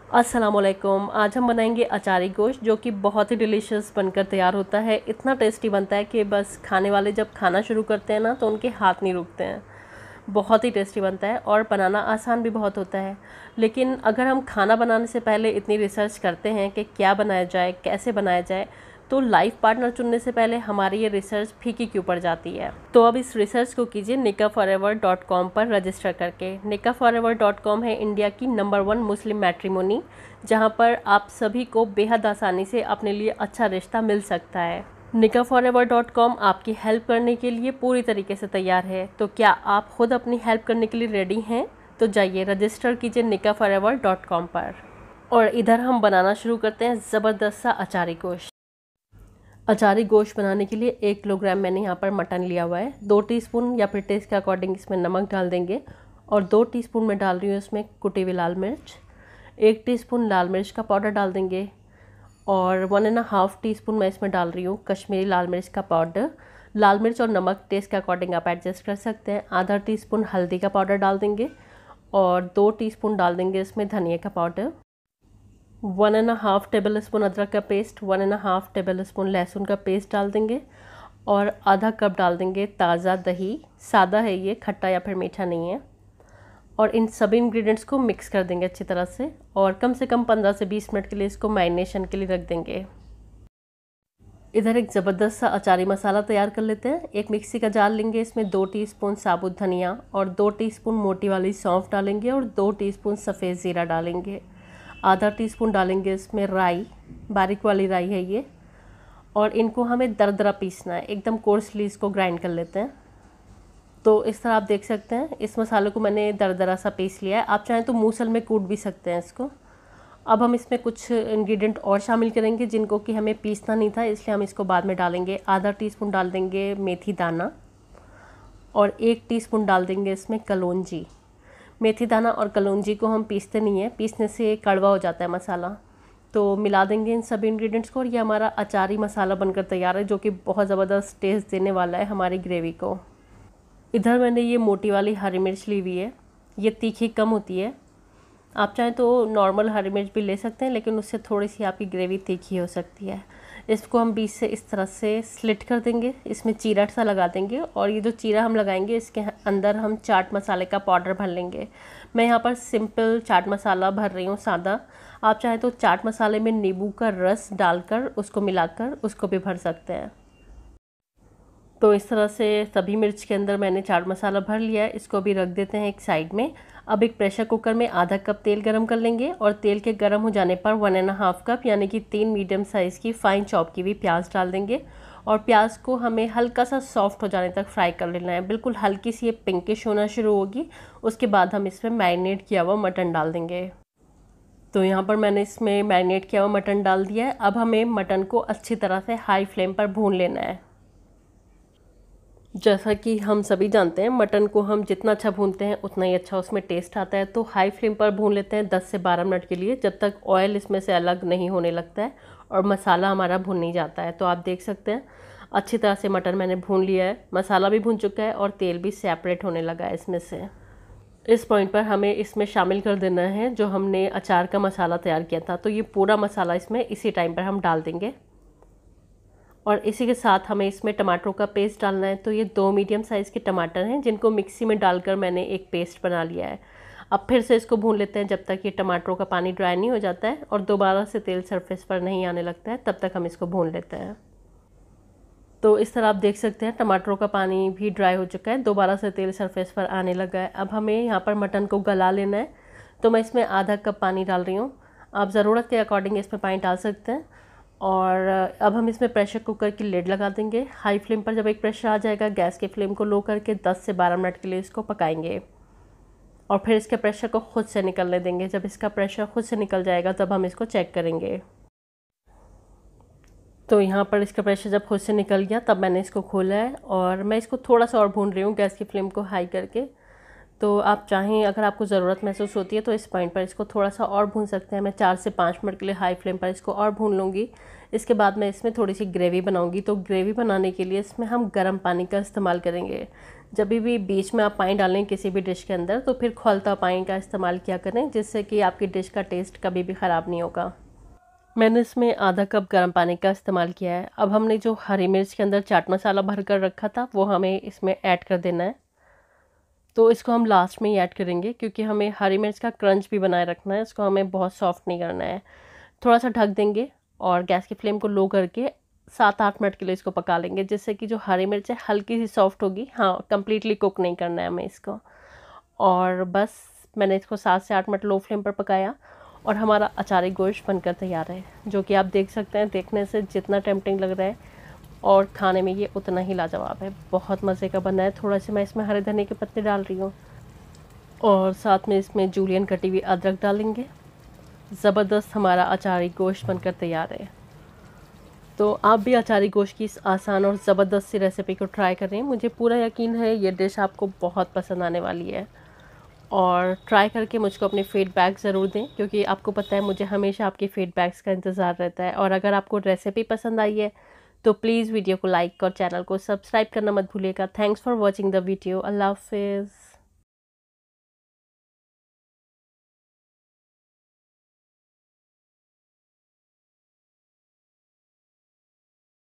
अस्सलामुअलैकुम। आज हम बनाएंगे अचारी गोश्त, जो कि बहुत ही डिलीशियस बनकर तैयार होता है। इतना टेस्टी बनता है कि बस खाने वाले जब खाना शुरू करते हैं ना तो उनके हाथ नहीं रुकते हैं। बहुत ही टेस्टी बनता है और बनाना आसान भी बहुत होता है। लेकिन अगर हम खाना बनाने से पहले इतनी रिसर्च करते हैं कि क्या बनाया जाए, कैसे बनाया जाए, तो लाइफ पार्टनर चुनने से पहले हमारी ये रिसर्च फीकी क्यों पड़ जाती है। तो अब इस रिसर्च को कीजिए nikahforever.com पर रजिस्टर करके। nikahforever.com है इंडिया की नंबर 1 मुस्लिम मैट्रिमोनी, जहां पर आप सभी को बेहद आसानी से अपने लिए अच्छा रिश्ता मिल सकता है। nikahforever.com आपकी हेल्प करने के लिए पूरी तरीके से तैयार है। तो क्या आप खुद अपनी हेल्प करने के लिए रेडी हैं? तो जाइए रजिस्टर कीजिए nikahforever.com पर। और इधर हम बनाना शुरू करते हैं ज़बरदस्त सा अचारी गोश्त। अचारी गोश्त बनाने के लिए 1 किलोग्राम मैंने यहाँ पर मटन लिया हुआ है। 2 टीस्पून या फिर टेस्ट के अकॉर्डिंग इसमें नमक डाल देंगे और 2 टीस्पून मैं डाल रही हूँ इसमें कुटी हुई लाल मिर्च। 1 टीस्पून लाल मिर्च का पाउडर डाल देंगे और 1.5 टीस्पून मैं इसमें डाल रही हूँ कश्मीरी लाल मिर्च का पाउडर। लाल मिर्च और नमक टेस्ट के अकॉर्डिंग आप एडजस्ट कर सकते हैं। आधा टीस्पून हल्दी का पाउडर डाल देंगे और 2 टीस्पून डाल देंगे इसमें धनिया का पाउडर। 1.5 टेबल स्पून अदरक का पेस्ट, 1.5 टेबल स्पून लहसुन का पेस्ट डाल देंगे और आधा कप डाल देंगे ताज़ा दही। सादा है ये, खट्टा या फिर मीठा नहीं है। और इन सभी इंग्रेडिएंट्स को मिक्स कर देंगे अच्छी तरह से और कम से कम 15 से 20 मिनट के लिए इसको मैरिनेशन के लिए रख देंगे। इधर एक ज़बरदस्त सा अचारी मसाला तैयार कर लेते हैं। एक मिक्सी का जार लेंगे, इसमें 2 टीस्पून साबुत धनिया और 2 टीस्पून मोटी वाली सौंफ डालेंगे और 2 टीस्पून सफ़ेद ज़ीरा डालेंगे। आधा टीस्पून डालेंगे इसमें राई, बारीक वाली राई है ये, और इनको हमें दरदरा पीसना है, एकदम कोर्सली इसको ग्राइंड कर लेते हैं। तो इस तरह आप देख सकते हैं इस मसाले को मैंने दरदरा सा पीस लिया है। आप चाहें तो मूसल में कूट भी सकते हैं इसको। अब हम इसमें कुछ इंग्रेडिएंट और शामिल करेंगे जिनको कि हमें पीसना नहीं था, इसलिए हम इसको बाद में डालेंगे। आधा टीस्पून डाल देंगे मेथी दाना और 1 टीस्पून डाल देंगे इसमें कलौंजी। मेथी दाना और कलौंजी को हम पीसते नहीं हैं, पीसने से कड़वा हो जाता है मसाला। तो मिला देंगे इन सभी इंग्रेडिएंट्स को और ये हमारा अचारी मसाला बनकर तैयार है, जो कि बहुत ज़बरदस्त टेस्ट देने वाला है हमारी ग्रेवी को। इधर मैंने ये मोटी वाली हरी मिर्च ली हुई है, ये तीखी कम होती है। आप चाहें तो नॉर्मल हरी मिर्च भी ले सकते हैं, लेकिन उससे थोड़ी सी आपकी ग्रेवी तीखी हो सकती है। इसको हम बीच से इस तरह से स्लिट कर देंगे, इसमें चीरा सा लगा देंगे और ये जो चीरा हम लगाएंगे इसके अंदर हम चाट मसाले का पाउडर भर लेंगे। मैं यहाँ पर सिंपल चाट मसाला भर रही हूँ, सादा। आप चाहें तो चाट मसाले में नींबू का रस डालकर उसको मिलाकर उसको भी भर सकते हैं। तो इस तरह से सभी मिर्च के अंदर मैंने चाट मसाला भर लिया है, इसको भी रख देते हैं एक साइड में। अब एक प्रेशर कुकर में आधा कप तेल गरम कर लेंगे और तेल के गरम हो जाने पर 1.5 कप यानी कि 3 मीडियम साइज़ की फ़ाइन चॉप की हुई प्याज डाल देंगे और प्याज को हमें हल्का सा सॉफ्ट हो जाने तक फ्राई कर लेना है। बिल्कुल हल्की सी ये पिंकिश होना शुरू होगी, उसके बाद हम इसमें मैरिनेट किया हुआ मटन डाल देंगे। तो यहाँ पर मैंने इसमें मैरिनेट किया हुआ मटन डाल दिया है। अब हमें मटन को अच्छी तरह से हाई फ्लेम पर भून लेना है। जैसा कि हम सभी जानते हैं, मटन को हम जितना अच्छा भूनते हैं उतना ही अच्छा उसमें टेस्ट आता है। तो हाई फ्लेम पर भून लेते हैं 10 से 12 मिनट के लिए, जब तक ऑयल इसमें से अलग नहीं होने लगता है और मसाला हमारा भुन नहीं जाता है। तो आप देख सकते हैं अच्छी तरह से मटन मैंने भून लिया है, मसाला भी भून चुका है और तेल भी सेपरेट होने लगा है इसमें से। इस पॉइंट पर हमें इसमें शामिल कर देना है जो हमने अचार का मसाला तैयार किया था। तो ये पूरा मसाला इसमें इसी टाइम पर हम डाल देंगे और इसी के साथ हमें इसमें टमाटरों का पेस्ट डालना है। तो ये 2 मीडियम साइज़ के टमाटर हैं जिनको मिक्सी में डालकर मैंने एक पेस्ट बना लिया है। अब फिर से इसको भून लेते हैं जब तक ये टमाटरों का पानी ड्राई नहीं हो जाता है और दोबारा से तेल सरफेस पर नहीं आने लगता है, तब तक हम इसको भून लेते हैं। तो इस तरह आप देख सकते हैं टमाटरों का पानी भी ड्राई हो चुका है, दोबारा से तेल सरफेस पर आने लगा है। अब हमें यहाँ पर मटन को गला लेना है, तो मैं इसमें आधा कप पानी डाल रही हूँ। आप ज़रूरत के अकॉर्डिंग इसमें पानी डाल सकते हैं। और अब हम इसमें प्रेशर कुकर की लिड लगा देंगे। हाई फ्लेम पर जब एक प्रेशर आ जाएगा, गैस के फ्लेम को लो करके 10 से 12 मिनट के लिए इसको पकाएंगे और फिर इसके प्रेशर को खुद से निकलने देंगे। जब इसका प्रेशर खुद से निकल जाएगा तब हम इसको चेक करेंगे। तो यहाँ पर इसका प्रेशर जब खुद से निकल गया तब मैंने इसको खोला है और मैं इसको थोड़ा सा और भून रही हूँ गैस की फ्लेम को हाई करके। तो आप चाहें, अगर आपको ज़रूरत महसूस होती है तो इस पॉइंट पर इसको थोड़ा सा और भून सकते हैं। मैं 4 से 5 मिनट के लिए हाई फ्लेम पर इसको और भून लूँगी। इसके बाद मैं इसमें थोड़ी सी ग्रेवी बनाऊँगी। तो ग्रेवी बनाने के लिए इसमें हम गर्म पानी का इस्तेमाल करेंगे। जब भी बीच में आप पानी डालें किसी भी डिश के अंदर, तो फिर खौलता पानी का इस्तेमाल किया करें, जिससे कि आपकी डिश का टेस्ट कभी भी ख़राब नहीं होगा। मैंने इसमें आधा कप गर्म पानी का इस्तेमाल किया है। अब हमने जो हरी मिर्च के अंदर चाट मसाला भर कर रखा था वो हमें इसमें ऐड कर देना है। तो इसको हम लास्ट में ही ऐड करेंगे, क्योंकि हमें हरी मिर्च का क्रंच भी बनाए रखना है। इसको हमें बहुत सॉफ्ट नहीं करना है। थोड़ा सा ढक देंगे और गैस की फ्लेम को लो करके 7-8 मिनट के लिए इसको पका लेंगे, जिससे कि जो हरी मिर्च है हल्की सी सॉफ्ट होगी। हाँ, कम्प्लीटली कुक नहीं करना है हमें इसको। और बस मैंने इसको 7 से 8 मिनट लो फ्लेम पर पकाया और हमारा अचारी गोश्त बनकर तैयार है, जो कि आप देख सकते हैं। देखने से जितना टेम्पटिंग लग रहा है और खाने में ये उतना ही लाजवाब है। बहुत मज़े का बना है। थोड़ा सा मैं इसमें हरे धनिया के पत्ते डाल रही हूँ और साथ में इसमें जूलियन कटी हुई अदरक डालेंगे। ज़बरदस्त हमारा अचारी गोश्त बनकर तैयार है। तो आप भी अचारी गोश्त की इस आसान और ज़बरदस्त सी रेसिपी को ट्राई करें। मुझे पूरा यकीन है ये डिश आपको बहुत पसंद आने वाली है। और ट्राई करके मुझको अपने फ़ीडबैक ज़रूर दें, क्योंकि आपको पता है मुझे हमेशा आपके फ़ीडबैक्स का इंतज़ार रहता है। और अगर आपको रेसिपी पसंद आई है तो प्लीज़ वीडियो को लाइक और चैनल को सब्सक्राइब करना मत भूलिएगा। Thanks for watching the video. अल्लाह हाफ़िज़।